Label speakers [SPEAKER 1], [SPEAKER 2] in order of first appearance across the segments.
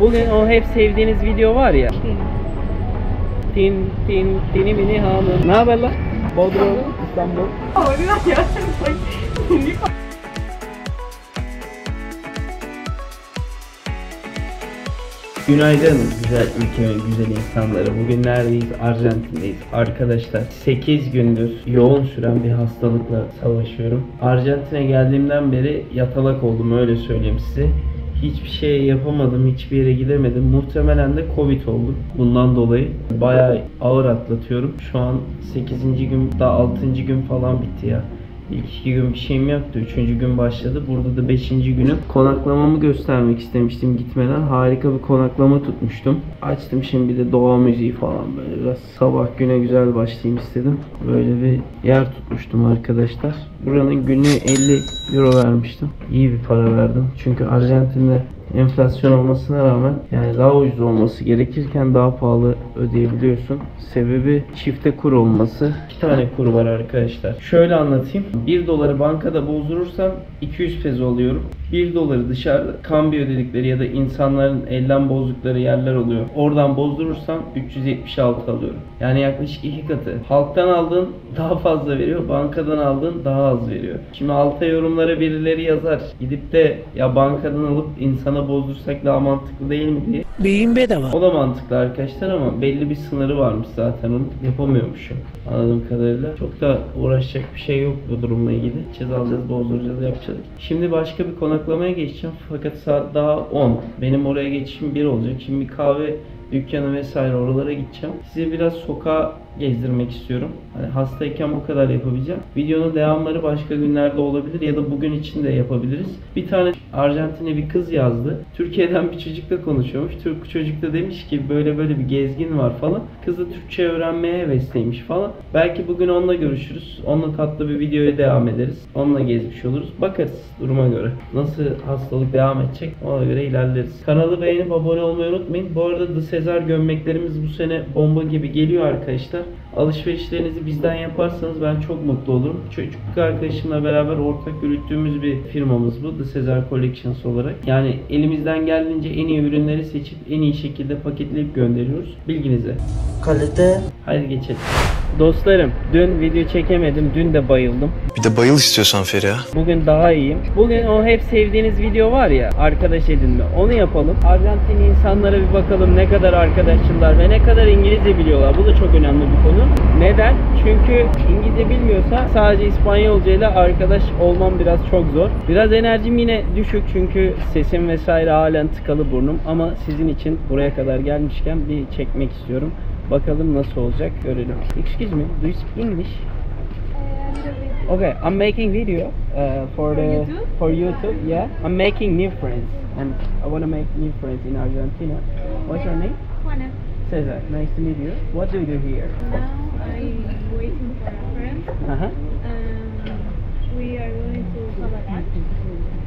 [SPEAKER 1] Bugün o hep sevdiğiniz video var ya. Tini mini hanım. Ne haber lan? Bodrum, İstanbul. Günaydın güzel ülkemin güzel insanları. Bugün neredeyiz? Arjantin'deyiz. Arkadaşlar 8 gündür yoğun süren bir hastalıkla savaşıyorum. Arjantin'e geldiğimden beri yatalak oldum, öyle söyleyeyim size. Hiçbir şey yapamadım, hiçbir yere gidemedim. Muhtemelen de Covid oldum. Bundan dolayı bayağı ağır atlatıyorum. Şu an 8. gün, daha 6. gün falan bitti ya. İlk 2 gün bir şeyim yoktu. 3. gün başladı. Burada da 5. günüm. Konaklamamı göstermek istemiştim gitmeden. Harika bir konaklama tutmuştum. Açtım şimdi de doğa müziği falan böyle. Biraz sabah güne güzel başlayayım istedim. Böyle bir yer tutmuştum arkadaşlar. Buranın günlüğü 50 euro vermiştim. İyi bir para verdim. Çünkü Arjantin'de enflasyon olmasına rağmen yani daha ucuz olması gerekirken daha pahalı ödeyebiliyorsun. Sebebi çifte kur olması. 2 tane kur var arkadaşlar. Şöyle anlatayım. 1 doları bankada bozdurursam 200 peso alıyorum. 1 doları dışarıda kambiyo dedikleri ya da insanların elden bozdukları yerler oluyor. Oradan bozdurursam 376 alıyorum. Yani yaklaşık 2 katı. Halktan aldığın daha fazla veriyor. Bankadan aldığın daha az veriyor. Şimdi alta yorumlara birileri yazar. Gidip de ya bankadan alıp insana bozdursak daha mantıklı değil mi diye.
[SPEAKER 2] Beyin bedava.
[SPEAKER 1] O da mantıklı arkadaşlar ama belli bir sınırı varmış zaten, onu yapamıyormuşum anladığım kadarıyla. Çok da uğraşacak bir şey yok bu durumla ilgili. Gideceğiz, alacağız, bozduracağız, yapacağız. Şimdi başka bir konaklamaya geçeceğim fakat saat daha 10. Benim oraya geçişim 1 olacak. Şimdi bir kahve dükkanı vesaire oralara gideceğim. Size biraz sokağa gezdirmek istiyorum. Hani hastayken bu kadar yapabileceğim. Videonun devamları başka günlerde olabilir ya da bugün için de yapabiliriz. Bir tane Arjantin'e bir kız yazdı. Türkiye'den bir çocukla konuşuyormuş. Türk çocuk da demiş ki böyle böyle bir gezgin var falan. Kız da Türkçe öğrenmeye hevesliymiş falan. Belki bugün onunla görüşürüz. Onunla tatlı bir videoya devam ederiz. Onunla gezmiş oluruz. Bakarız duruma göre. Nasıl hastalık devam edecek ona göre ilerleriz. Kanalı beğenip abone olmayı unutmayın. Bu arada The Sezar gömleklerimiz bu sene bomba gibi geliyor arkadaşlar. Alışverişlerinizi bizden yaparsanız ben çok mutlu olurum. Çocukluk arkadaşımla beraber ortak yürüttüğümüz bir firmamız bu. The Sezar Collections olarak. Yani elimizden geldiğince en iyi ürünleri seçip en iyi şekilde paketleyip gönderiyoruz. Bilginize.
[SPEAKER 2] Kalite.
[SPEAKER 1] Hadi geçelim. Dostlarım, dün video çekemedim. Dün de bayıldım.
[SPEAKER 3] Bir de bayıl istiyorsan Feriha.
[SPEAKER 1] Bugün daha iyiyim. Bugün o hep sevdiğiniz video var ya, arkadaş edinme. Onu yapalım. Arjantin insanlara bir bakalım ne kadar arkadaşçılar ve ne kadar İngilizce biliyorlar. Bu da çok önemli bir konu. Neden? Çünkü İngilizce bilmiyorsa sadece İspanyolca ile arkadaş olmam biraz çok zor. Biraz enerjim yine düşük çünkü sesim vesaire halen tıkalı burnum. Ama sizin için buraya kadar gelmişken bir çekmek istiyorum. Bakalım nasıl olacak görelim. Excuse me, do you speak English? Okay, I'm making video for YouTube. Yeah, I'm making new friends and I want to make new friends in Argentina. What's your name?
[SPEAKER 4] Juana.
[SPEAKER 1] Cesar. Nice to meet you. What do you do here?
[SPEAKER 4] Now I'm waiting for a friend. We are going to have a lunch.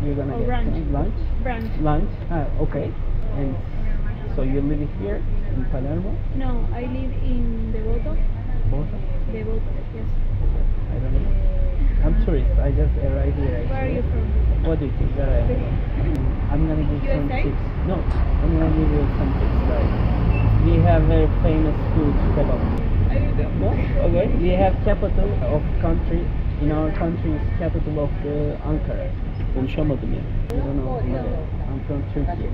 [SPEAKER 1] You're gonna
[SPEAKER 4] Or
[SPEAKER 1] get
[SPEAKER 4] brunch.
[SPEAKER 1] some lunch.
[SPEAKER 4] Brunch.
[SPEAKER 1] Lunch. Okay. And so you live here in Palermo?
[SPEAKER 4] No, I live in Devoto.
[SPEAKER 1] Both?
[SPEAKER 4] Devoto, yes.
[SPEAKER 1] I don't know. I'm tourist. I just arrived here.
[SPEAKER 4] Where are
[SPEAKER 1] Actually.
[SPEAKER 4] you from?
[SPEAKER 1] What do you think? Where I am? I'm gonna give some
[SPEAKER 4] USA?
[SPEAKER 1] tips. No, I'm gonna give you some tips. Like, we have very famous food, kebab. No? Okay. We have capital of country. In our country is capital of the Ankara. Konuşamadım ya. I don't know. I'm from Turkey.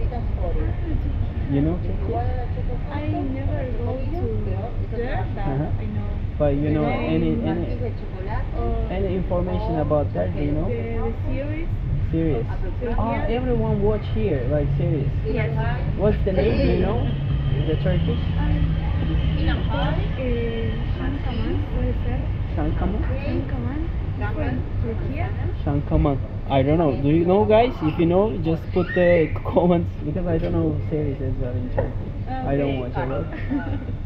[SPEAKER 1] You know Turkey?
[SPEAKER 4] I never go to there, but I know.
[SPEAKER 1] But you know
[SPEAKER 4] Uh,
[SPEAKER 1] any information about that? Do you know?
[SPEAKER 4] the series.
[SPEAKER 1] Series.
[SPEAKER 4] Turkey.
[SPEAKER 1] Everyone watch here, like series.
[SPEAKER 4] Yes.
[SPEAKER 1] What's the name? Do you know? The Turkish?
[SPEAKER 4] Shankaman. What is that?
[SPEAKER 1] Shankaman?
[SPEAKER 4] Shankaman. From Turkey.
[SPEAKER 1] Shankaman. I don't know. Do you know, guys? If you know, just put the comments because I don't know series as well in Turkey. I don't watch a lot.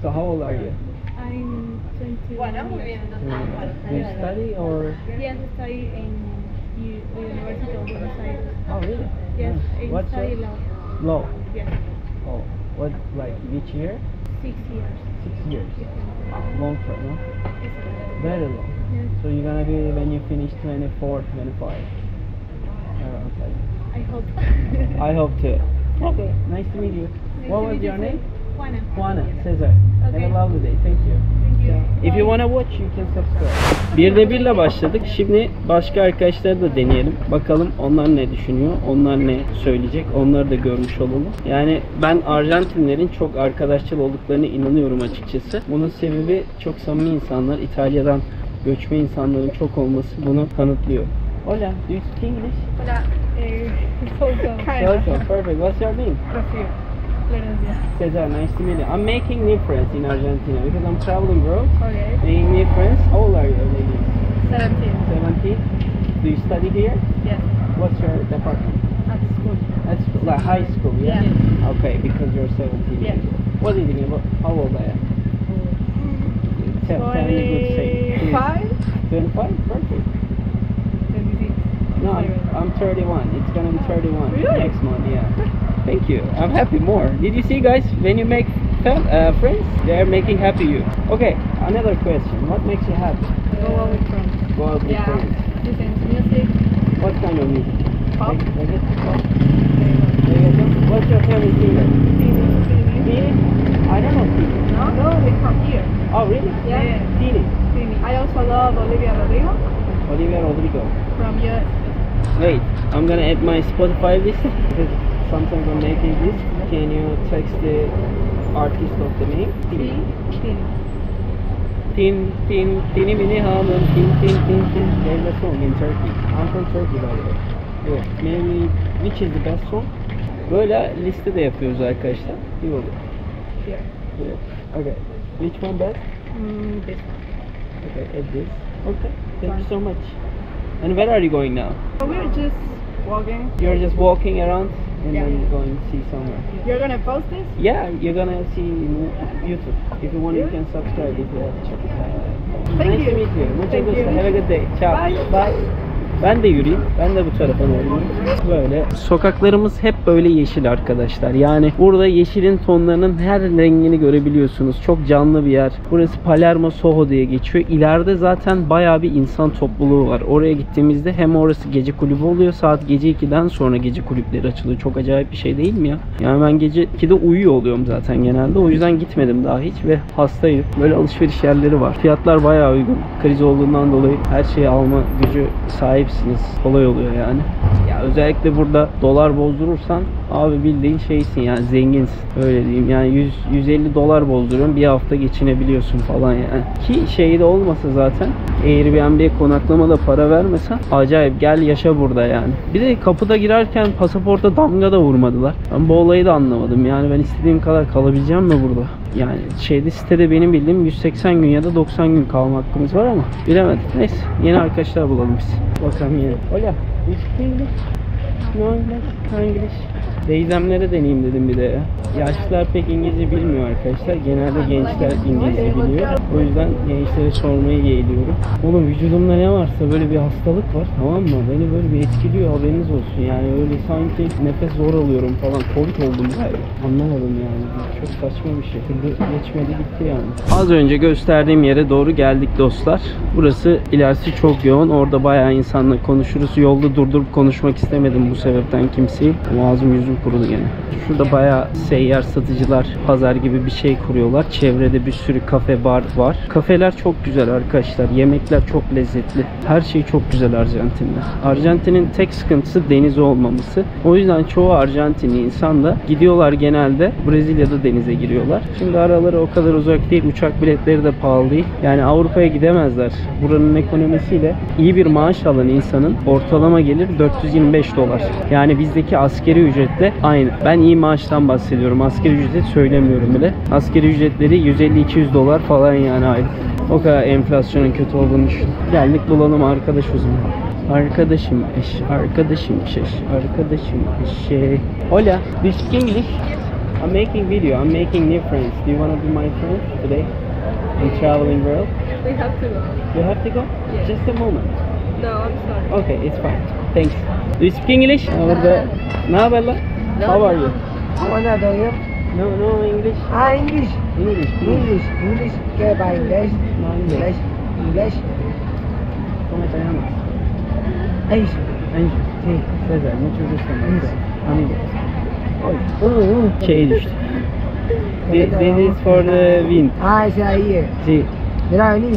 [SPEAKER 1] So how old are you?
[SPEAKER 4] I'm 21 years.
[SPEAKER 1] Do you study or?
[SPEAKER 4] Yes, I study in University of Buenos Aires.
[SPEAKER 1] Oh, really?
[SPEAKER 4] Yes,
[SPEAKER 1] Nice.
[SPEAKER 4] I
[SPEAKER 1] What's
[SPEAKER 4] study
[SPEAKER 1] your
[SPEAKER 4] law.
[SPEAKER 1] law?
[SPEAKER 4] Yes,
[SPEAKER 1] Oh, what, like which year?
[SPEAKER 4] 6 years.
[SPEAKER 1] 6 years. Wow, long term, no?
[SPEAKER 4] Yes.
[SPEAKER 1] Very long.
[SPEAKER 4] Yes.
[SPEAKER 1] So you're gonna be when you finish 24, 25. Okay.
[SPEAKER 4] I hope.
[SPEAKER 1] I hope to. Okay, nice to meet you. What was your name?
[SPEAKER 4] Juana.
[SPEAKER 1] Juana, Cesar. Have
[SPEAKER 4] Okay.
[SPEAKER 1] a lovely day. Thank you.
[SPEAKER 4] Thank you.
[SPEAKER 1] If you wanna watch, you can subscribe. Bir birle başladık. Şimdi başka arkadaşları da deneyelim. Bakalım onlar ne düşünüyor, onlar ne söyleyecek, onları da görmüş olalım. Yani ben Arjantinlerin çok arkadaşçıl olduklarına inanıyorum açıkçası. Bunun sebebi çok samimi insanlar, İtalya'dan göçme insanların çok olması bunu kanıtlıyor. Hola, do you speak English?
[SPEAKER 4] Hola.
[SPEAKER 1] So, perfect. What's your name?
[SPEAKER 4] Rocío. Florencia.
[SPEAKER 1] Cesar, nice to meet you. I'm making new friends in Argentina because I'm traveling abroad.
[SPEAKER 4] Okay.
[SPEAKER 1] Making new friends. How old are you, lady?
[SPEAKER 4] 17.
[SPEAKER 1] 17. Do you study here?
[SPEAKER 4] Yes.
[SPEAKER 1] What's your department?
[SPEAKER 4] At school.
[SPEAKER 1] That's like high school, yeah?
[SPEAKER 4] Yeah.
[SPEAKER 1] Okay, because you're 17.
[SPEAKER 4] Yeah.
[SPEAKER 1] What do you think about how old I am? Tell me a good say.
[SPEAKER 4] 25?
[SPEAKER 1] 25? Perfect.
[SPEAKER 4] 26.
[SPEAKER 1] No, I'm 31. It's gonna be 31
[SPEAKER 4] Really?
[SPEAKER 1] next month, yeah. Thank you. I'm happy more. Did you see, guys? When you make friends, they're making happy you. Okay, another question. What makes you happy?
[SPEAKER 4] Go out with friends.
[SPEAKER 1] Go out with
[SPEAKER 4] Yeah.
[SPEAKER 1] friends.
[SPEAKER 4] Listen to music.
[SPEAKER 1] What kind of music?
[SPEAKER 4] Pop.
[SPEAKER 1] Like it? Pop. Reggaeton? What's your favorite singer? Tini? I don't know Tini.
[SPEAKER 4] No, they come here.
[SPEAKER 1] Oh, really?
[SPEAKER 4] Yeah.
[SPEAKER 1] Tini.
[SPEAKER 4] I also love Olivia Rodrigo
[SPEAKER 1] Olivia Rodrigo.
[SPEAKER 4] from US.
[SPEAKER 1] Wait, I'm gonna add my Spotify list because sometimes I'm making this. Can you text the artist of the name? Tini. Tini Mini Hanım. Tin. There's a song in Turkey. I'm from Turkey, by the way. Yeah. Maybe which is the best song? Böyle liste de yapıyoruz arkadaşlar. İyi olur.
[SPEAKER 4] Here.
[SPEAKER 1] Yeah. Okay. Which one best?
[SPEAKER 4] This.
[SPEAKER 1] Okay, add this. Okay. Thank you so much. And where are you going now?
[SPEAKER 4] We're just walking.
[SPEAKER 1] You're just walking around and
[SPEAKER 4] Yeah.
[SPEAKER 1] then going to see somewhere.
[SPEAKER 4] You're gonna post this?
[SPEAKER 1] Yeah, you're gonna see YouTube. If you want, you can subscribe if you want.
[SPEAKER 4] Thank
[SPEAKER 1] Nice to
[SPEAKER 4] you.
[SPEAKER 1] meet you. Muchas
[SPEAKER 4] Thank
[SPEAKER 1] gusto.
[SPEAKER 4] you.
[SPEAKER 1] Have a good day. Ciao.
[SPEAKER 4] Bye.
[SPEAKER 1] Ben de yürüyeyim. Ben de bu tarafa doğru yürüyeyim. Böyle. Sokaklarımız hep böyle yeşil arkadaşlar. Yani burada yeşilin tonlarının her rengini görebiliyorsunuz. Çok canlı bir yer. Burası Palermo Soho diye geçiyor. İleride zaten bayağı bir insan topluluğu var. Oraya gittiğimizde hem orası gece kulübü oluyor. Saat gece 2'den sonra gece kulüpleri açılıyor. Çok acayip bir şey değil mi ya? Yani ben gece 2'de uyuyor oluyorum zaten genelde. O yüzden gitmedim daha hiç ve hastayım. Böyle alışveriş yerleri var. Fiyatlar bayağı uygun. Kriz olduğundan dolayı her şeyi alma gücü sahipsiniz. Kolay oluyor yani. Ya özellikle burada dolar bozdurursan abi bildiğin şeysin yani zenginsin. Öyle diyeyim yani 150 dolar bozduruyorsun bir hafta geçinebiliyorsun falan yani. Ki şey de olmasa zaten Airbnb'ye konaklamada para vermesen acayip gel yaşa burada yani. Bir de kapıda girerken pasaporta damga da vurmadılar. Ben bu olayı da anlamadım yani ben istediğim kadar kalabileceğim mi burada? Yani sitede benim bildiğim 180 gün ya da 90 gün kalma hakkımız var ama bilemedim. Neyse yeni arkadaşlar bulalım biz. Bakalım yeni. Hola. You speak English? No English. Teyzemlere deneyeyim dedim bir de ya. Yaşlılar pek İngilizce bilmiyor arkadaşlar. Genelde gençler İngilizce biliyor. O yüzden gençlere sormayı yeğliyorum. Oğlum vücudumda ne varsa böyle bir hastalık var, tamam mı? Beni böyle bir etkiliyor, haberiniz olsun. Yani öyle sanki nefes zor alıyorum falan. Covid oldum galiba. Anlamadım yani. Çok saçma bir şey. Geçmedi gitti yani. Az önce gösterdiğim yere doğru geldik dostlar. Burası ilerisi çok yoğun. Orada bayağı insanla konuşuruz. Yolda durdurup konuşmak istemedim bu sebepten kimseyi. Ama ağzım yüzüm kurudu gene. Şurada bayağı seyyar satıcılar, pazar gibi bir şey kuruyorlar. Çevrede bir sürü kafe, bar var. Kafeler çok güzel arkadaşlar. Yemekler çok lezzetli. Her şey çok güzel Arjantin'de. Arjantin'in tek sıkıntısı deniz olmaması. O yüzden çoğu Arjantinli insan da gidiyorlar genelde Brezilya'da denize giriyorlar. Şimdi araları o kadar uzak değil. Uçak biletleri de pahalı değil. Yani Avrupa'ya gidemezler. Buranın ekonomisiyle iyi bir maaş alan insanın ortalama gelir 425 dolar. Yani bizdeki askeri ücretle aynı. Ben iyi maaştan bahsediyorum. Asgari ücret söylemiyorum bile. Asgari ücretleri 150-200 dolar falan yani aylık. O kadar enflasyonun kötü olduğunu düşün. Geldik bulalım arkadaş o zaman. Arkadaşım eş, arkadaşım şeş, arkadaşım eşe. Hola, do you speak English? I'm making video, I'm making new friends. Do you want to be my friend today? I'm traveling world.
[SPEAKER 4] We have to go.
[SPEAKER 1] You have to go?
[SPEAKER 4] Yeah.
[SPEAKER 1] Just a moment.
[SPEAKER 4] No, I'm sorry.
[SPEAKER 1] Okay, it's fine. Thanks. Do you speak English? Orada. Ne haber lan? How are you?
[SPEAKER 2] Hola, ¿todo bien?
[SPEAKER 1] No English.
[SPEAKER 2] Ah, English.
[SPEAKER 1] English, please.
[SPEAKER 2] English. ¿Qué va? Inglés.
[SPEAKER 1] No English.
[SPEAKER 2] Inglés.
[SPEAKER 1] ¿Cómo te llamas?
[SPEAKER 2] English.
[SPEAKER 1] Angie.
[SPEAKER 2] Sí.
[SPEAKER 1] César, mucho gusto.
[SPEAKER 2] Angie.
[SPEAKER 1] Amigo. Şey düştü. This is for the wind.
[SPEAKER 2] Ah, ese ahí es.
[SPEAKER 1] Sí.
[SPEAKER 2] Mira, vení.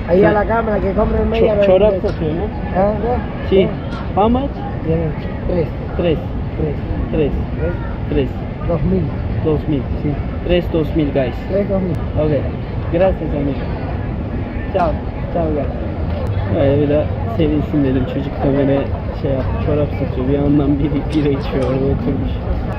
[SPEAKER 2] Ahí a la cámara que compren media.
[SPEAKER 1] Çorap satıyor mu?
[SPEAKER 2] ¿Eh?
[SPEAKER 1] Sí. How much?
[SPEAKER 2] Tiene 3.
[SPEAKER 1] 3. 3. 3.
[SPEAKER 2] 2000.
[SPEAKER 1] 2000.
[SPEAKER 2] Sí.
[SPEAKER 1] 3 2000 guys.
[SPEAKER 2] 3, 2000.
[SPEAKER 1] Okay. Gracias amigo. Ciao. Ciao guys. Böyle bir de sevinsin dedim. Çocuk da böyle şey yaptı, çorap satıyor. Bir yandan biri bira içiyor orada oturmuş.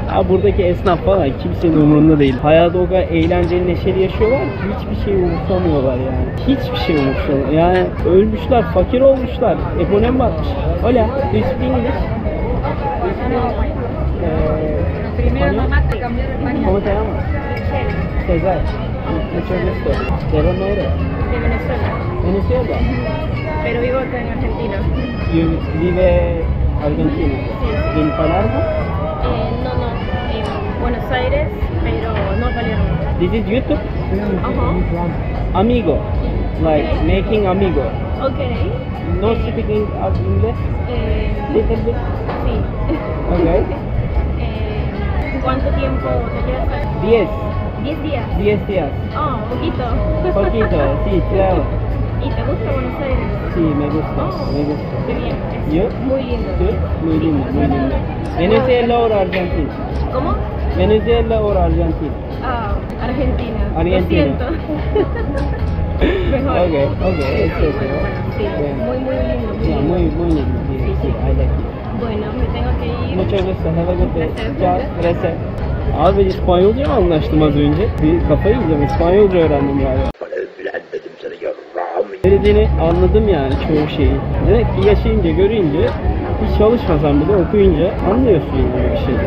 [SPEAKER 1] Ha buradaki esnaf falan kimsenin umurunda değil. Hayatı o kadar eğlenceli, neşeli yaşıyorlar ki hiçbir şey umursamıyorlar yani. Hiçbir şey umursamıyorlar. Yani ölmüşler, fakir olmuşlar. Ekonomi batmış. Hola, do you speak English?
[SPEAKER 4] Primero nomás te cambió de pañal.
[SPEAKER 1] ¿Cómo te llamas? César. Mucho gusto. ¿De dónde eres?
[SPEAKER 4] De Venezuela.
[SPEAKER 1] Venezuela.
[SPEAKER 4] Pero vivo acá en Argentina.
[SPEAKER 1] You vive Argentina. ¿En Palermo?
[SPEAKER 4] No, en Buenos Aires, pero no Palermo.
[SPEAKER 1] This is YouTube?
[SPEAKER 4] Ajá.
[SPEAKER 1] Amigo. Like making amigo.
[SPEAKER 4] Okay.
[SPEAKER 1] No speaking English? Little bit?
[SPEAKER 4] Sí.
[SPEAKER 1] Okay.
[SPEAKER 4] ¿Cuánto tiempo te quedas acá?
[SPEAKER 1] 10.
[SPEAKER 4] 10 días.
[SPEAKER 1] 10 días.
[SPEAKER 4] Oh, poquito.
[SPEAKER 1] Poquito, sí, claro.
[SPEAKER 4] ¿Y te gusta Buenos Aires?
[SPEAKER 1] Sí, me gusta,
[SPEAKER 4] Oh,
[SPEAKER 1] me gusta.
[SPEAKER 4] qué bien. Es
[SPEAKER 1] ¿Yo?
[SPEAKER 4] muy lindo.
[SPEAKER 1] ¿Sí? Muy lindo, muy lindo. Venezuela o Argentina?
[SPEAKER 4] ¿Cómo?
[SPEAKER 1] Venezuela o Argentina?
[SPEAKER 4] Ah, Argentina.
[SPEAKER 1] Argentina.
[SPEAKER 4] Lo siento. Mejor.
[SPEAKER 1] Okay, okay,
[SPEAKER 4] Sí,
[SPEAKER 1] it's
[SPEAKER 4] sí,
[SPEAKER 1] okay.
[SPEAKER 4] sí,
[SPEAKER 1] Yeah.
[SPEAKER 4] muy lindo. Muy
[SPEAKER 1] Yeah,
[SPEAKER 4] lindo.
[SPEAKER 1] muy lindo. Sí, sí, I like it.
[SPEAKER 4] Bueno, me tengo que ir.
[SPEAKER 1] Mucho gusto, have a good day.
[SPEAKER 4] Gracias.
[SPEAKER 1] Ciao, gracias. Abi İspanyolca mı anlaştım az önce? Bir kafayı yiyeceğim, İspanyolca öğrendim yani. Dediğini anladım yani çoğu şeyi. Demek ki yaşayınca, görünce, hiç çalışmasan bile okuyunca anlıyorsun yani bir şeyi.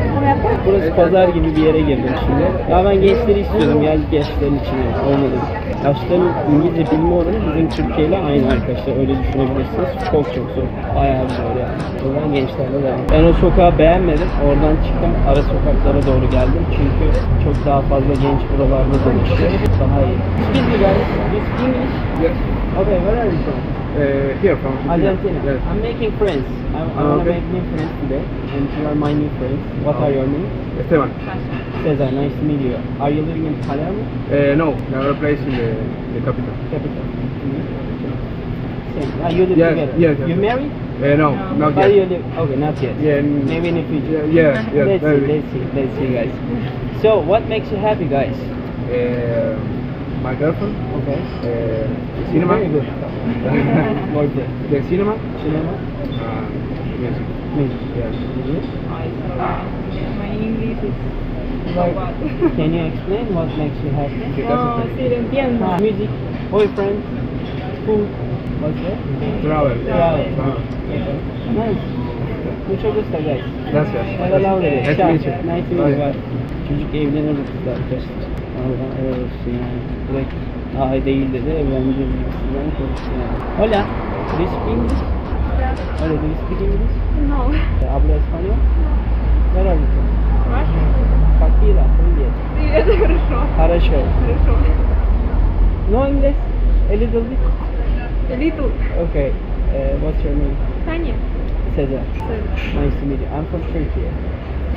[SPEAKER 1] Burası pazar gibi bir yere girdim şimdi. Ya ben gençleri istiyordum, geldik gençlerin içine. Olmadı. Yaşların İngilizce bilme oranı bizim Türkiye ile aynı arkadaşlar, öyle düşünebilirsiniz. Çok zor. Bayağı bir zor yani. O yüzden gençlerle devam. Ben o sokağı beğenmedim. Oradan çıktım, ara sokaklara doğru geldim. Çünkü çok daha fazla genç buralarda dolaşıyor. Daha iyi. Excuse me guys, you speak English?
[SPEAKER 3] Yes.
[SPEAKER 1] Okay, where are you from?
[SPEAKER 3] Here from
[SPEAKER 1] Argentina.
[SPEAKER 3] Yes.
[SPEAKER 1] I'm making friends. I want to
[SPEAKER 3] Okay.
[SPEAKER 1] make new friends today, and you are my new friends. What are your names?
[SPEAKER 3] Esteban.
[SPEAKER 1] Cesar, nice to meet you. Are you living in Palermo?
[SPEAKER 3] No, another place in the capital.
[SPEAKER 1] Capital. Same. You live
[SPEAKER 3] Yes,
[SPEAKER 1] together.
[SPEAKER 3] yes,
[SPEAKER 1] You
[SPEAKER 3] yes.
[SPEAKER 1] married?
[SPEAKER 3] No, not
[SPEAKER 1] How do you
[SPEAKER 3] yet.
[SPEAKER 1] live? Okay, not yet.
[SPEAKER 3] Yeah,
[SPEAKER 1] Maybe in the future.
[SPEAKER 3] Yeah,
[SPEAKER 1] Let's
[SPEAKER 3] maybe.
[SPEAKER 1] see, guys. So, what makes you happy, guys?
[SPEAKER 3] My girlfriend.
[SPEAKER 1] Okay.
[SPEAKER 3] Cinema.
[SPEAKER 1] Very good. Boyfriend.
[SPEAKER 3] The cinema.
[SPEAKER 1] Cinema.
[SPEAKER 3] Music.
[SPEAKER 1] Music.
[SPEAKER 3] Yes.
[SPEAKER 4] My English is
[SPEAKER 1] Like, can you explain what makes you happy?
[SPEAKER 4] No, sí, lo entiendo.
[SPEAKER 1] Music, boyfriend, food, what's that?
[SPEAKER 3] Travel.
[SPEAKER 1] Travel.
[SPEAKER 3] Okay.
[SPEAKER 1] Nice. Mucho gusto guys.
[SPEAKER 3] Gracias.
[SPEAKER 1] Have a lovely day.
[SPEAKER 3] Nice to
[SPEAKER 1] Ciao.
[SPEAKER 3] meet you.
[SPEAKER 1] Nice to meet you.
[SPEAKER 3] Bye.
[SPEAKER 1] Bye. Çocuk evlenir bu kızla arkadaşlar. Allah helal olsun yani. Direkt ay değil dedi, evleneceğim gibisinden konuştu yani. Hola. Do you speak English? Hola, do you speak English?
[SPEAKER 4] No.
[SPEAKER 1] ¿Habla español? Where are you from?
[SPEAKER 4] Russia?
[SPEAKER 1] Спасибо, привет.
[SPEAKER 4] Привет, хорошо.
[SPEAKER 1] Хорошо.
[SPEAKER 4] Хорошо.
[SPEAKER 1] No English? A little bit?
[SPEAKER 4] Little.
[SPEAKER 1] Okay. What's your name?
[SPEAKER 4] Таня.
[SPEAKER 1] Cesar.
[SPEAKER 4] So,
[SPEAKER 1] Nice to meet you. I'm from Turkey.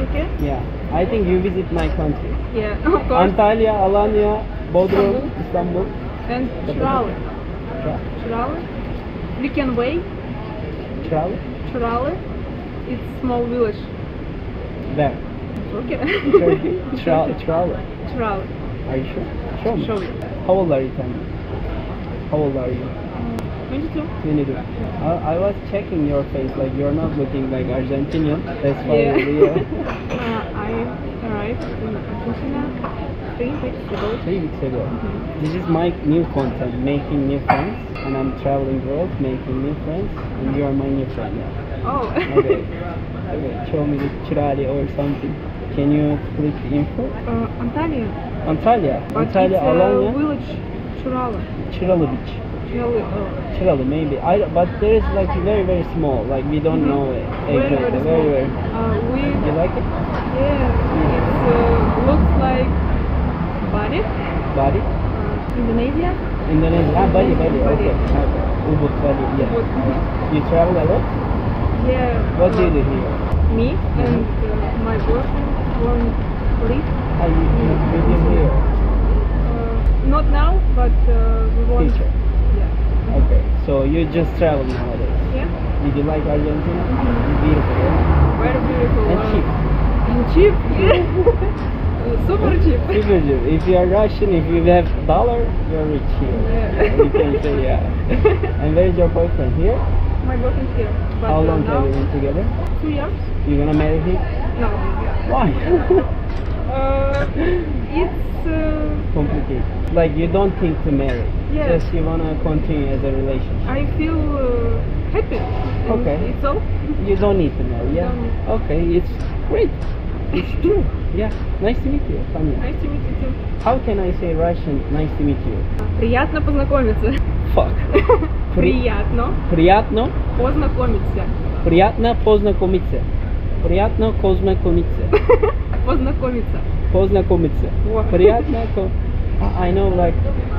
[SPEAKER 4] okay?
[SPEAKER 1] Yeah. I think you visit my country.
[SPEAKER 4] Yeah, of course.
[SPEAKER 1] Antalya, Alanya, Bodrum, Istanbul.
[SPEAKER 4] And Çırağlı. Çırağlı. We can wait.
[SPEAKER 1] Travel?
[SPEAKER 4] Çırağlı. It's small village.
[SPEAKER 1] Where?
[SPEAKER 4] Okay.
[SPEAKER 1] Turkey. Travel.
[SPEAKER 4] Çırağlı.
[SPEAKER 1] Are you sure? Sure.
[SPEAKER 4] Show me.
[SPEAKER 1] How old are you, Tanya? How old are you?
[SPEAKER 4] 22.
[SPEAKER 1] 22. I was checking your face, like you're not looking like Argentinian. That's why.
[SPEAKER 4] Yeah.
[SPEAKER 1] Yeah.
[SPEAKER 4] I arrived in Argentina 3 weeks ago.
[SPEAKER 1] 3 weeks ago. This is my new content, making new friends, and I'm traveling world, making new friends, and you are my new friend now.
[SPEAKER 4] Oh.
[SPEAKER 1] Okay. Okay. Show me the Chirali or something. Can you click the info?
[SPEAKER 4] Antalya.
[SPEAKER 1] Antalya.
[SPEAKER 4] But
[SPEAKER 1] Antalya,
[SPEAKER 4] it's a
[SPEAKER 1] Alanya,
[SPEAKER 4] village. Çırağlı.
[SPEAKER 1] Çıralı Beach.
[SPEAKER 4] Çırağlı.
[SPEAKER 1] Chirali, maybe. But there is like very small. Like we don't know it exactly. Very.
[SPEAKER 4] We
[SPEAKER 1] You like it?
[SPEAKER 4] Yeah, it looks like Bali,
[SPEAKER 1] Bali?
[SPEAKER 4] Indonesia.
[SPEAKER 1] Indonesia. Ah, Bali.
[SPEAKER 4] Bali.
[SPEAKER 1] Okay. Ubud Bali. Yeah.
[SPEAKER 4] Ubud.
[SPEAKER 1] You travel a lot?
[SPEAKER 4] Yeah.
[SPEAKER 1] What do you do here?
[SPEAKER 4] Me and my boyfriend want to live.
[SPEAKER 1] You here.
[SPEAKER 4] Not now, but we want.
[SPEAKER 1] Future.
[SPEAKER 4] Yeah.
[SPEAKER 1] Okay, so you just travel nowadays.
[SPEAKER 4] Yeah.
[SPEAKER 1] Did you like Argentina? Beautiful, yeah?
[SPEAKER 4] Very beautiful.
[SPEAKER 1] And cheap.
[SPEAKER 4] And cheap. Yeah. Super cheap.
[SPEAKER 1] Super cheap. If you are Russian, if you have dollar, you're rich here.
[SPEAKER 4] Yeah.
[SPEAKER 1] You can say yeah. And where is your boyfriend here?
[SPEAKER 4] My boyfriend's here. But
[SPEAKER 1] How long
[SPEAKER 4] now,
[SPEAKER 1] have you been together?
[SPEAKER 4] 2 years.
[SPEAKER 1] You gonna marry him?
[SPEAKER 4] No.
[SPEAKER 1] Why?
[SPEAKER 4] It's
[SPEAKER 1] Complicated. Like you don't think to marry.
[SPEAKER 4] Yeah.
[SPEAKER 1] Just you wanna continue as a relationship.
[SPEAKER 4] I feel happy. And
[SPEAKER 1] Okay.
[SPEAKER 4] It's all.
[SPEAKER 1] You don't need to marry, yeah?
[SPEAKER 4] Don't.
[SPEAKER 1] Okay, it's great. It's true. Yeah. Nice to meet you, Tanya.
[SPEAKER 4] Nice to meet you too.
[SPEAKER 1] How can I say Russian? Nice to meet you.
[SPEAKER 4] Приятно познакомиться.
[SPEAKER 1] Fuck.
[SPEAKER 4] Приятно
[SPEAKER 1] Приятно.
[SPEAKER 4] познакомиться.
[SPEAKER 1] Приятно познакомиться. Приятно познакомиться.
[SPEAKER 4] Познакомиться.
[SPEAKER 1] Познакомиться.
[SPEAKER 4] Во.
[SPEAKER 1] Приятно I know like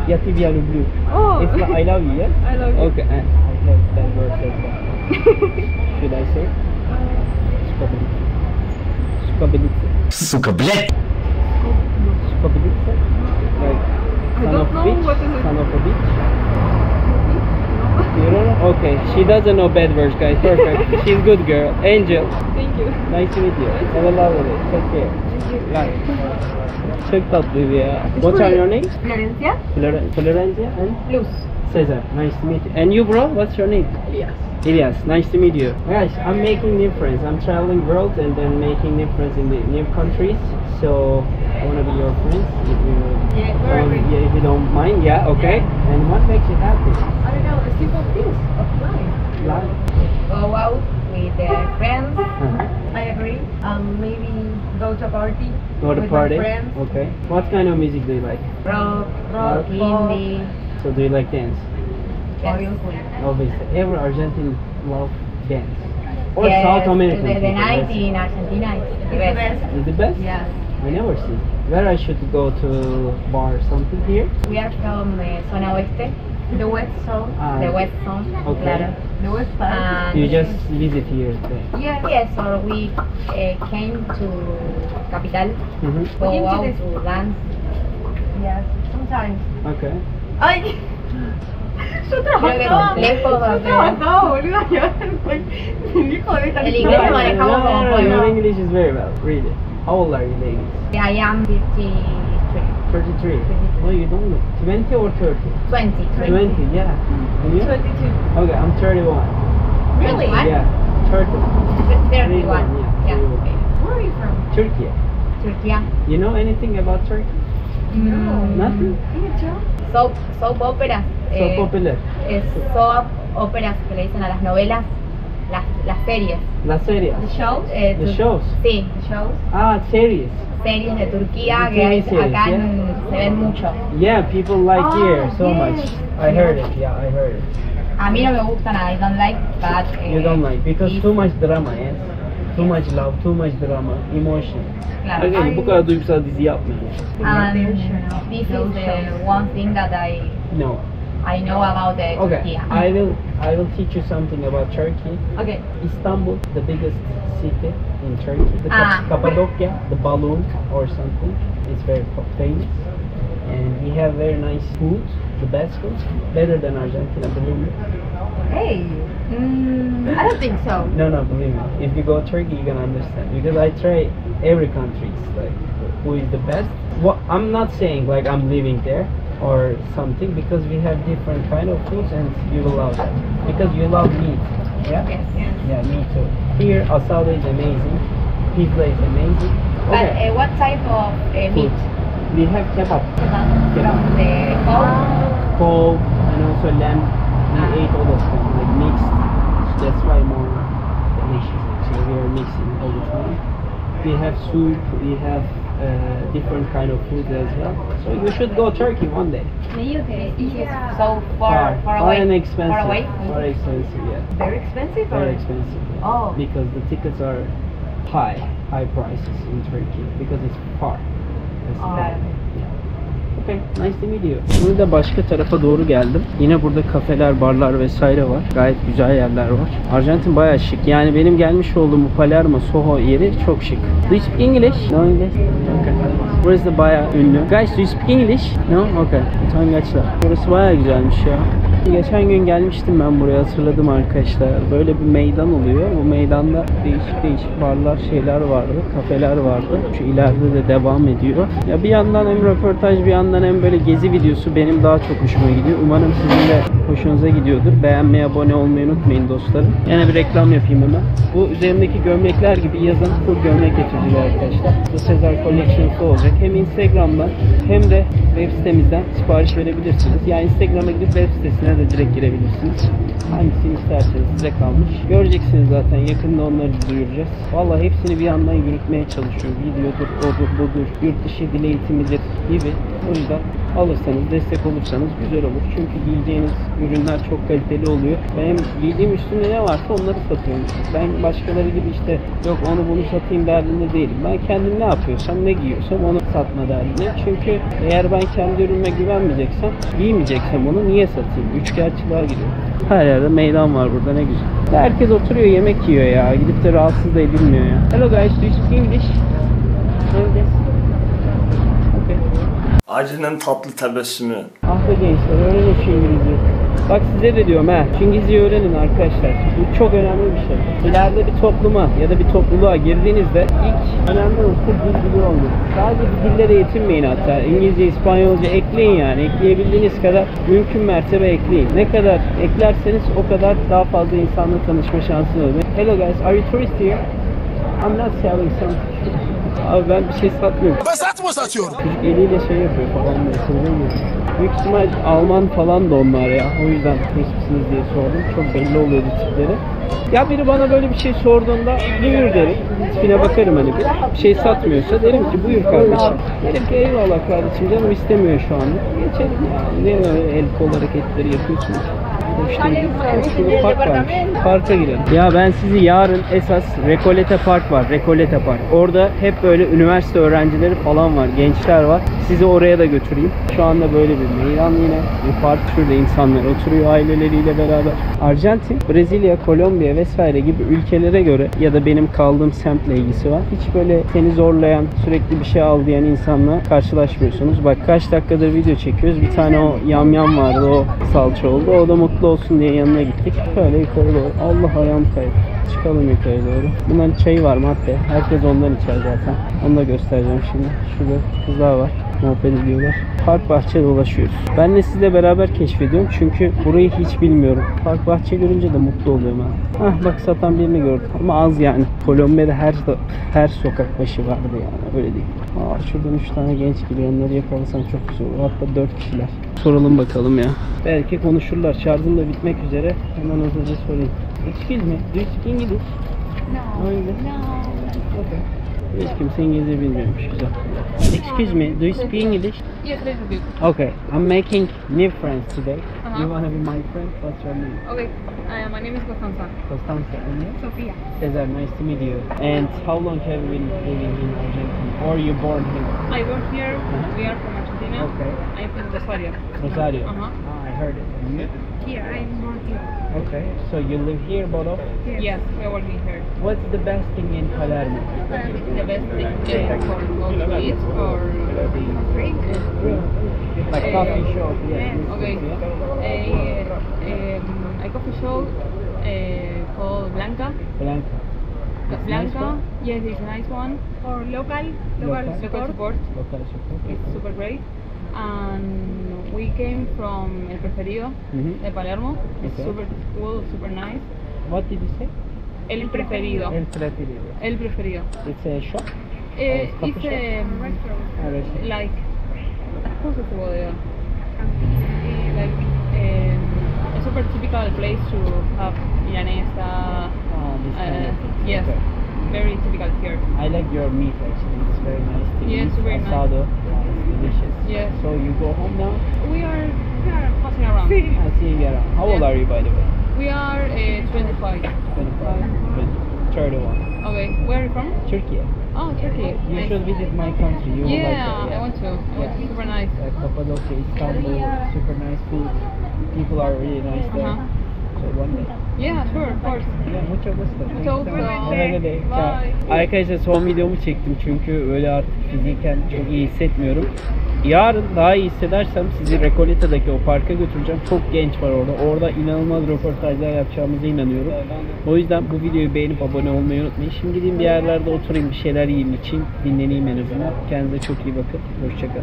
[SPEAKER 1] я тебя люблю.
[SPEAKER 4] Oh.
[SPEAKER 1] It's like I love you, yes?
[SPEAKER 4] I love you.
[SPEAKER 1] Okay, and I have that word as well. Should I say? Skobelitsa. Skobelitsa.
[SPEAKER 5] Сука, блядь!
[SPEAKER 1] Skobelitsa? Like
[SPEAKER 4] I
[SPEAKER 1] son
[SPEAKER 4] don't
[SPEAKER 1] of
[SPEAKER 4] know
[SPEAKER 1] bitch?
[SPEAKER 4] what is it.
[SPEAKER 1] Son of a bitch? You don't know? Okay, she doesn't know bad words, guys. Perfect. She's good girl. Angel.
[SPEAKER 4] Thank you.
[SPEAKER 1] Nice to meet you. Have a lovely day. Take care. Bye. Çok tatlıydı ya. What are your names?
[SPEAKER 2] Florencia.
[SPEAKER 1] Florencia and
[SPEAKER 2] Luz.
[SPEAKER 1] Cesar. Nice to meet you. And you, bro? What's your name?
[SPEAKER 2] Elias.
[SPEAKER 1] Elias. Nice to meet you. Guys, I'm making new friends. I'm traveling world and then making new friends in the new countries. So I want to be your friends if you
[SPEAKER 2] Yeah,
[SPEAKER 1] if you don't mind. Yeah, okay. And what makes you happy?
[SPEAKER 2] I don't know, the simple things of life.
[SPEAKER 1] Life.
[SPEAKER 2] Go out with friends.
[SPEAKER 1] Uh-huh.
[SPEAKER 2] I agree. Maybe go to a party.
[SPEAKER 1] Go to
[SPEAKER 2] with
[SPEAKER 1] party.
[SPEAKER 2] my friends.
[SPEAKER 1] Okay. What kind of music do you like?
[SPEAKER 2] Rock,
[SPEAKER 1] Rock.
[SPEAKER 2] indie.
[SPEAKER 1] So do you like dance?
[SPEAKER 2] Obviously.
[SPEAKER 1] Obviously, every Argentine love dance. Or
[SPEAKER 2] Yes,
[SPEAKER 1] South American
[SPEAKER 2] The
[SPEAKER 1] people,
[SPEAKER 2] night
[SPEAKER 1] yes.
[SPEAKER 2] in Argentina is the best.
[SPEAKER 1] Is the best?
[SPEAKER 2] Yes.
[SPEAKER 1] I never see. Where I should go to bar or something here?
[SPEAKER 2] We are from Zona Oeste. The West Zone.
[SPEAKER 1] Ah,
[SPEAKER 2] The West Zone.
[SPEAKER 1] okay.
[SPEAKER 2] Claro. The West Side.
[SPEAKER 1] You just visit here today.
[SPEAKER 2] Yes, or we came to Capital.
[SPEAKER 1] Mm-hmm.
[SPEAKER 2] Go out to dance. Yes, sometimes.
[SPEAKER 1] Okay.
[SPEAKER 2] ¡Ay! Yo trabajaba. Lejos de... trabajaba, boludo. El hijo de esta
[SPEAKER 1] No,
[SPEAKER 2] El inglés lo manejamos
[SPEAKER 1] no,
[SPEAKER 2] como
[SPEAKER 1] no, your
[SPEAKER 2] puedo.
[SPEAKER 1] English is very well, really. How old are you, ladies?
[SPEAKER 2] I am 53.
[SPEAKER 1] 33. No, you don't look. 20 or 30?
[SPEAKER 2] 20.
[SPEAKER 1] 20, yeah. And you?
[SPEAKER 2] 22.
[SPEAKER 1] Okay, I'm 31.
[SPEAKER 2] Really?
[SPEAKER 1] Yeah, 30.
[SPEAKER 2] 31.
[SPEAKER 1] Yeah,
[SPEAKER 2] Yeah.
[SPEAKER 1] 31.
[SPEAKER 2] Where are you from?
[SPEAKER 1] Turkey.
[SPEAKER 2] Turkey.
[SPEAKER 1] You know anything about Turkey? Nothing?
[SPEAKER 2] Soap operas.
[SPEAKER 1] So popular.
[SPEAKER 2] Soap operas que le dicen a las novelas. Las series.
[SPEAKER 1] Las series.
[SPEAKER 2] Shows.
[SPEAKER 1] The shows.
[SPEAKER 2] Sí. Shows.
[SPEAKER 1] Ah, series.
[SPEAKER 2] Series de Turquía
[SPEAKER 1] The
[SPEAKER 2] que hay,
[SPEAKER 1] TV series,
[SPEAKER 2] acá
[SPEAKER 1] yeah.
[SPEAKER 2] se ven mucho.
[SPEAKER 1] Yeah, people like
[SPEAKER 2] Oh,
[SPEAKER 1] here so
[SPEAKER 2] yes.
[SPEAKER 1] much. I heard it. Yeah, I heard it.
[SPEAKER 2] A mí no me gustan, I don't like, but...
[SPEAKER 1] You don't like because
[SPEAKER 2] it's-
[SPEAKER 1] too much drama, yes. Too much love, too much drama, emotion.
[SPEAKER 2] Claro.
[SPEAKER 1] Okay, bu kadar duygusal dizi yapmayın.
[SPEAKER 2] And this is the one thing that
[SPEAKER 1] No.
[SPEAKER 2] I know about the
[SPEAKER 1] Okay,
[SPEAKER 2] Turkey.
[SPEAKER 1] I will teach you something about Turkey.
[SPEAKER 2] Okay.
[SPEAKER 1] Istanbul, the biggest city in Turkey. The Cappadocia, the balloon or something. It's very famous. And we have very nice food, the best food, better than Argentina, believe me.
[SPEAKER 2] Hey. I don't think so.
[SPEAKER 1] No, believe me. If you go to Turkey, you're gonna understand. Because I try every country, like who is the best. What I'm not saying like I'm living there or something, because we have different kind of foods and you will love that. Because you love meat. Yeah?
[SPEAKER 2] Yes.
[SPEAKER 1] Yeah, me too. Here, asado is amazing. Pizza is amazing.
[SPEAKER 2] But
[SPEAKER 1] Okay.
[SPEAKER 2] what type of meat?
[SPEAKER 1] We have kebab.
[SPEAKER 2] From the cow?
[SPEAKER 1] Pork and also lamb. We ate all of them, like mixed. So that's why more delicious. So we are mixing all the time. We have soup. We have different kind of food as well. So you should go Turkey one day.
[SPEAKER 2] So far away.
[SPEAKER 1] and expensive.
[SPEAKER 2] Far away?
[SPEAKER 1] Far expensive, yeah.
[SPEAKER 2] Very expensive?
[SPEAKER 1] Very expensive. Yeah.
[SPEAKER 2] Oh.
[SPEAKER 1] Because the tickets are high prices in Turkey because it's far. That's the
[SPEAKER 2] Oh.
[SPEAKER 1] problem. Yeah. Okay, nice to meet you. Şimdi de başka tarafa doğru geldim. Yine burada kafeler, barlar vesaire var. Gayet güzel yerler var. Arjantin bayağı şık. Yani benim gelmiş olduğum bu Palermo, Soho yeri çok şık. Do you speak English? No English? Okay. Burası da bayağı ünlü. Guys, do you speak English? No? Okay. Tamam gençler. Burası bayağı güzelmiş ya. Geçen gün gelmiştim ben buraya, hatırladım arkadaşlar. Böyle bir meydan oluyor. Bu meydanda değişik barlar, şeyler vardı, kafeler vardı. Şu ileride de devam ediyor. Ya bir yandan hem röportaj, bir yandan hem böyle gezi videosu benim daha çok hoşuma gidiyor. Umarım sizin de hoşunuza gidiyordur. Beğenmeyi, abone olmayı unutmayın dostlarım. Yine bir reklam yapayım hemen. Bu üzerimdeki gömlekler gibi yazın full gömlek getirdiler arkadaşlar. Bu Cesar Collections'da olacak. Hem Instagram'dan hem de web sitemizden sipariş verebilirsiniz. Yani Instagram'a gidip web sitesine de direkt girebilirsiniz. Hangisini isterseniz size kalmış. Göreceksiniz zaten, yakında onları duyuracağız. Vallahi hepsini bir yandan yürütmeye çalışıyor. Videodur, odur, budur, yurt dışı dil eğitimidir gibi. O yüzden alırsanız, destek olursanız güzel olur. Çünkü giyeceğiniz ürünler çok kaliteli oluyor. Benim giydiğim üstünde ne varsa onları satıyorum. Ben başkaları gibi işte yok onu bunu satayım derdinde değilim. Ben kendim ne yapıyorsam, ne giyiyorsam onu satma derdindeyim. Çünkü eğer ben kendi ürünüme güvenmeyeceksem, giymeyeceksem onu niye satayım? Üçkağıtçılığa gidiyor. Her yerde meydan var burada, ne güzel. Herkes oturuyor, yemek yiyor ya. Gidip de rahatsız da edilmiyor ya. Hello guys, do you speak English? Okay.
[SPEAKER 5] Acının tatlı tebessümü.
[SPEAKER 1] Ah be gençler, öğrenin şu İngilizceyi. Bak size de diyorum ha, şu İngilizceyi öğrenin arkadaşlar. Bu çok önemli bir şey. İleride bir topluma ya da bir topluluğa girdiğinizde ilk önemli unsur dil olmak. Sadece bir dillere yetinmeyin hatta. İngilizce, İspanyolca ekleyin yani. Ekleyebildiğiniz kadar mümkün mertebe ekleyin. Ne kadar eklerseniz o kadar daha fazla insanla tanışma şansınız olur. Hello guys, are you tourist here? I'm not selling something. Abi ben bir şey satmıyorum.
[SPEAKER 6] Ben satıyorum.
[SPEAKER 1] Çocuk eliyle şey yapıyor falan böyle. Büyük ihtimal Alman falan da onlar ya. O yüzden hiçbisiniz diye sordum. Çok belli oluyordu tipleri. Ya biri bana böyle bir şey sorduğunda buyur derim. Tipine bakarım hani bir şey satmıyorsa derim ki buyur kardeşim. Derim ki eyvallah kardeşim, canım istemiyor şu anda. Geçelim ya. Ne öyle el kol hareketleri yapıyorsunuz? Şurada park varmış. Parka girelim. Ya ben sizi yarın esas Recoleta Park var. Recoleta Park. Orada hep böyle üniversite öğrencileri falan var. Gençler var. Sizi oraya da götüreyim. Şu anda böyle bir meydan yine. Bir park, şurada insanlar oturuyor aileleriyle beraber. Arjantin, Brezilya, Kolombiya vesaire gibi ülkelere göre ya da benim kaldığım semtle ilgisi var. Hiç böyle seni zorlayan, sürekli bir şey al diyen insanla karşılaşmıyorsunuz. Bak kaç dakikadır video çekiyoruz. Bir tane o yamyam vardı, o salça oldu. O da mutlu olsun diye yanına gittik. Şöyle yukarı doğru. Allah, ayağım kaydı. Çıkalım yukarı doğru. Bunların çayı var madde. Herkes ondan içer zaten. Onu da göstereceğim şimdi. Şurada kızlar var. Muhabbet ediyorlar. Park bahçe dolaşıyoruz. Ben de sizle beraber keşfediyorum. Çünkü burayı hiç bilmiyorum. Park bahçe görünce de mutlu oluyorum ha. Hah bak, satan birini gördüm. Ama az yani. Kolombiya'da her sokak başı vardı yani. Öyle değil. Aa, şuradan 3 tane genç geliyor. Onları yakalasam çok güzel olur. Hatta 4 kişiler. Soralım bakalım ya. Belki konuşurlar. Şarjım da bitmek üzere. Hemen hızlıca sorayım. Excuse me. Do you speak English?
[SPEAKER 2] No.
[SPEAKER 1] Okay. Hiç kimse İngilizce bilmiyormuş. Güzel. Excuse me, do you speak English?
[SPEAKER 2] Yes, a little bit.
[SPEAKER 1] Okay, I'm making new friends today.
[SPEAKER 2] Uh-huh.
[SPEAKER 1] You wanna be my friend? What's your name?
[SPEAKER 2] Okay, my name is Constanza.
[SPEAKER 1] Constanza, and you?
[SPEAKER 2] Sofia.
[SPEAKER 1] Cesar, nice to meet you. And how long have you been living in Argentina? Or you born here?
[SPEAKER 2] I work here. We are from Argentina.
[SPEAKER 1] Okay.
[SPEAKER 2] I'm from Rosario.
[SPEAKER 1] Rosario?
[SPEAKER 2] Uh-huh.
[SPEAKER 1] Ah, I heard it. And you?
[SPEAKER 2] Here, I'm born here.
[SPEAKER 1] Okay, so you live here, both of?
[SPEAKER 2] Yes, we are working here.
[SPEAKER 1] What's the best thing in Palermo?
[SPEAKER 2] The best thing for go to eat or drink.
[SPEAKER 1] Like coffee shop, yeah.
[SPEAKER 2] Okay. A coffee shop called Blanca.
[SPEAKER 1] Blanca. It's nice
[SPEAKER 2] Blanca,
[SPEAKER 1] one?
[SPEAKER 2] yes, it's a nice one. Or local support.
[SPEAKER 1] Local support.
[SPEAKER 2] It's super great. And we came from El Preferido de Palermo. It's
[SPEAKER 1] Okay.
[SPEAKER 2] super cool, super nice.
[SPEAKER 1] What did you say?
[SPEAKER 2] El Preferido.
[SPEAKER 1] El Preferido.
[SPEAKER 2] El Preferido.
[SPEAKER 1] It's a shop?
[SPEAKER 2] It's
[SPEAKER 1] coffee shop? A restaurant.
[SPEAKER 2] like, ¿cómo se bodega? Like a super typical place to have milanesa.
[SPEAKER 1] This kind of-
[SPEAKER 2] Yes,
[SPEAKER 1] okay.
[SPEAKER 2] very typical here.
[SPEAKER 1] I like your meat actually. It's very nice to
[SPEAKER 2] Yes,
[SPEAKER 1] eat.
[SPEAKER 2] very nice.
[SPEAKER 1] Asado. Yeah, it's delicious.
[SPEAKER 2] Yes.
[SPEAKER 1] So you go home now?
[SPEAKER 2] We are passing around.
[SPEAKER 1] I see you get out. How old
[SPEAKER 2] Yeah.
[SPEAKER 1] are you by the way?
[SPEAKER 2] We are 25.
[SPEAKER 1] 25. Good. 31.
[SPEAKER 2] Okay, where are you from?
[SPEAKER 1] Turkey.
[SPEAKER 2] Oh, Turkey.
[SPEAKER 1] You
[SPEAKER 2] Nice.
[SPEAKER 1] should visit my country. You will like
[SPEAKER 2] Yeah,
[SPEAKER 1] it.
[SPEAKER 2] I want to. It's super nice.
[SPEAKER 1] Kapadokya Cappadocia, Istanbul, super nice food. People are really nice there. So one day.
[SPEAKER 2] Yeah, sure, of course.
[SPEAKER 1] Yeah, muchas gracias. Thank you so
[SPEAKER 2] Mucho
[SPEAKER 1] much.
[SPEAKER 2] gusto.
[SPEAKER 1] Have a good day. Ciao.
[SPEAKER 2] Bye.
[SPEAKER 1] Arkadaşlar son videomu çektim çünkü öyle artık fiziken çok iyi hissetmiyorum. Yarın daha iyi hissedersem sizi Recoleta'daki o parka götüreceğim. Çok genç var orada. Orada inanılmaz röportajlar yapacağımıza inanıyorum. O yüzden bu videoyu beğenip abone olmayı unutmayın. Şimdi gideyim bir yerlerde oturayım, bir şeyler yiyeyim, içeyim, dinleneyim en azından. Kendinize çok iyi bakın. Hoşçakalın.